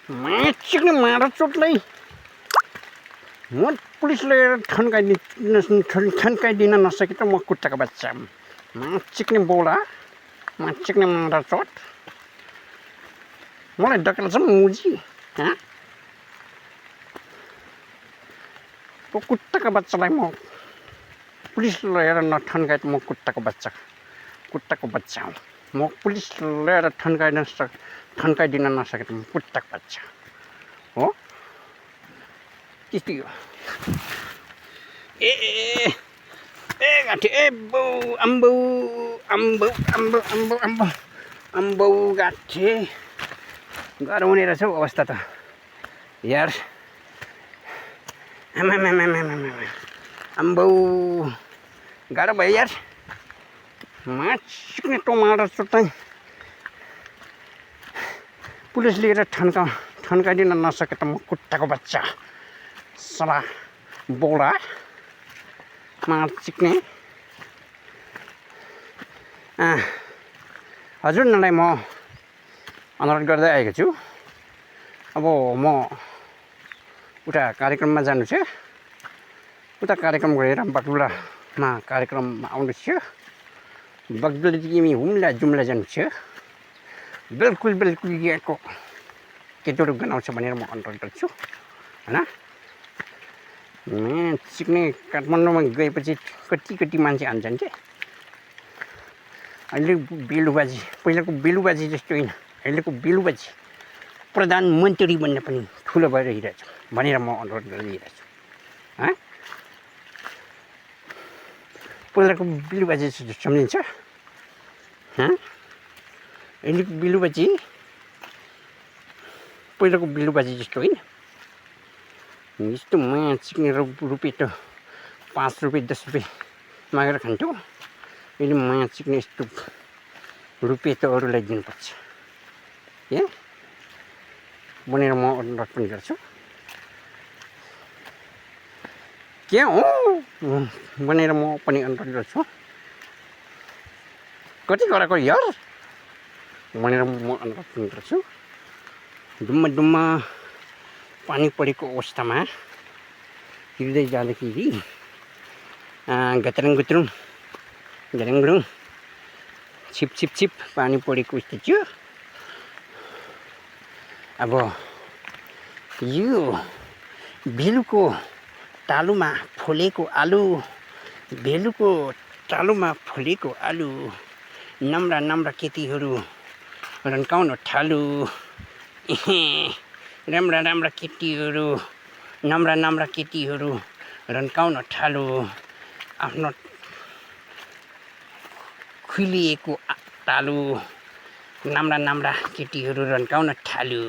मान्छेले मार चोटलाई म पुलिसले ठन्काइदिन नसके त म कुट्टाको बच्चा मान्छेले बोला मान्छेले मार चोट मलाई डकेल्छ मुजी कुट्टाको बच्चालाई म पुलिस लिएर नठन्काए त म कुट्टाको बच्चा हो म पुलिस लिएर ठन्काइदिन नसके त म कुट्टाको बच्चा हो त्यस्तै हो ए गाठी ए बौ अम्बौ गाठी गाह्रो हुने रहेछ हौ अवस्था त यार अम्बौ गाह्रो भयो यार मान्छेले टमाटर चुट्टाइ पुलिस लिएर ठन्काइदिन नसके त म कुट्टाको बच्चा सला बोला मार चिक्ने हजुरलाई म अनुरोध गर्दै आएको छु अब म उता कार्यक्रममा जानु छ उता कार्यक्रम गरेर बागडुग्रामा कार्यक्रममा आउनु छ बागडुग्रादेखि हुम्ला जुम्ला जानु छ बिल्कुल यहाँको केटोहरू गनाउँछ भनेर म अनुरोध गर्छु होइन चिक्ने काठमाडौँमा गएपछि कति मान्छे हान्छन् के अहिले बेलुबाजी पहिलाको बेलुबाजी जस्तो होइन अहिलेको बेलुबाजी प्रधानमन्त्री बन्न पनि ठुलो भएर हिँडेछ भनेर म अनुरोध गरिरहेको छु पहिलाको बेलुबाजी सम्झिन्छ अहिलेको बेलुबाजी पहिलाको बेलुबाजी जस्तो होइन यस्तो माया चिक्ने रुपियाँ त 5 रुपियाँ 10 रुपियाँ मागेर खान्थ्यो अहिले माया चिक्ने यस्तो रुपियाँ त अरूलाई दिनुपर्छ भनेर म अनुरोध पनि गर्छु के हो भनेर म पनि अनुरोध गर्छु कति गराएको यार भनेर म अनुरोध पनि गर्छु डुम्मा पानी परेको अवस्थामा हिँड्दै जाँदाखेरि गत्रङ गुत्रङ गरङ छिप पानी परेको जस्तो थियो अब यो भेलुको टालुमा फुलेको आलु नम्रा केटीहरू रन्काउन थालु राम्रा केटीहरू नम्रा केटीहरू रन्काउन थालु आफ्नो खुलिएको तालु नम्रा केटीहरू रन्काउन थालु